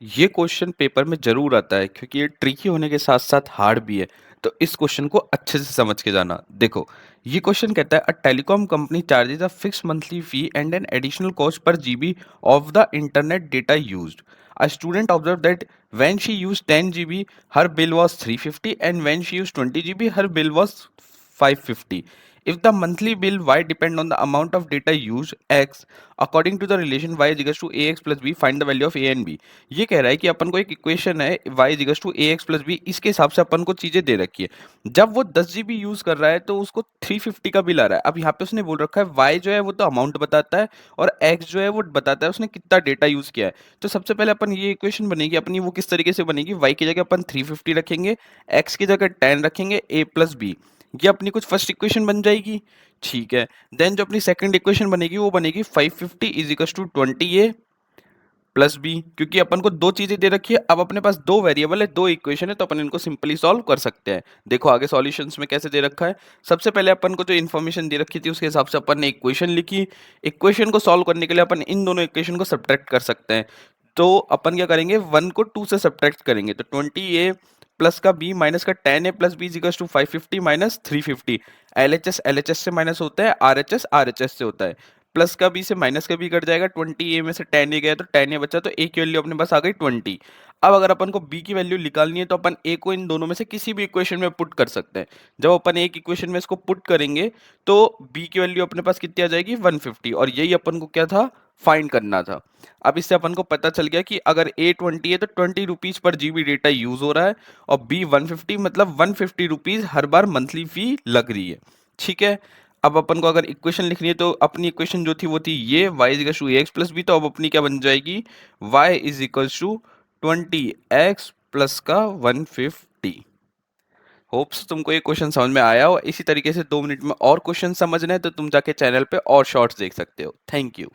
ये question paper में ज़रूर आता है क्योंकि ये ट्रिकी होने के साथ-साथ हार्ड भी है। तो इस क्वेश्चन को अच्छे से समझ के जाना। देखो, ये क्वेश्चन कहता है a telecom company charges a fixed monthly fee and an additional cost per GB of the internet data used. A student observed that when she used 10 GB, her bill was 350 and when she used 20 GB, her bill was 550. If the monthly bill Y depend on the amount of data used X, according to the relation Y is equals to AX plus B, find the value of A and B. ये कह रहा है कि अपन को एक equation है y is equals to a x plus b, इसके हिसाब से अपन को चीजें दे रखी है। जब वो 10 जीबी यूज कर रहा है तो उसको 350 का बिल आ रहा है। अब यहाँ पे उसने बोल रखा है y जो है वो तो अमाउंट बताता है और x जो है वो बताता है उसने कितना डेटा यूज किया है। तो सबसे पहले अपन ये इक्वेशन बनेगी अपनी, वो किस तरीके से बनेगी, y की जगह अपन 350 रखेंगे, x की जगह 10 रखेंगे, a प्लस बी, ये अपनी कुछ फर्स्ट इक्वेशन बन जाएगी। ठीक है, देन जो अपनी सेकंड इक्वेशन बनेगी वो बनेगी 550 is equal to 20a plus b, क्योंकि अपन को दो चीजें दे रखी है। अब अपने पास दो वेरिएबल है, दो इक्वेशन है, तो अपन इनको सिंपली सॉल्व कर सकते हैं। देखो आगे सॉल्यूशंस में कैसे दे रखा है। सबसे पहले अपन को जो इन्फॉर्मेशन दे रखी थी उसके हिसाब से अपन ने इक्वेशन लिखी। इक्वेशन को सॉल्व करने के लिए अपन इन दोनों इक्वेशन को सब्ट्रैक्ट कर सकते हैं। तो अपन क्या करेंगे, 1 को 2 से सब्ट्रैक्ट करेंगे तो 20a प्लस का b माइनस का 10a plus b equals to 550 minus 350। LHS LHS से माइनस होता है, आरएचएस आरएचएस से होता है। प्लस का बी से माइनस का बी कट जाएगा, 20 ए में से 10 ए गया तो 10 ए बचा, तो ए की वैल्यू अपने पास आ गई 20। अब अगर अपन को बी की वैल्यू निकालनी है तो अपन ए को इन दोनों में से किसी भी इक्वेशन में पुट कर सकते हैं। जब अपन एक इक्वेशन में इसको पुट करेंगे तो बी की वैल्यू अपने पास कितनी आ जाएगी, 150, और यही अपन को क्या था, फाइंड करना था। अब इससे अपन को पता चल गया कि अगर ए 20 है तो 20 rupees per GB data use हो रहा है और बी 150 मतलब 150 रुपीज हर बार मंथली फी लग रही है। ठीक है, अब अपन को अगर इक्वेशन लिखनी है तो अपनी इक्वेशन जो थी वो थी ये y is equal to x plus b, तो अब अपनी क्या बन जाएगी, y is equal to 20x plus का 150। होप्स तुमको ये क्वेश्चन समझ में आया हो। इसी तरीके से 2 मिनट में और क्वेश्चन समझना है तो तुम जाके चैनल पे और शॉर्ट्स देख सकते हो। Thank you.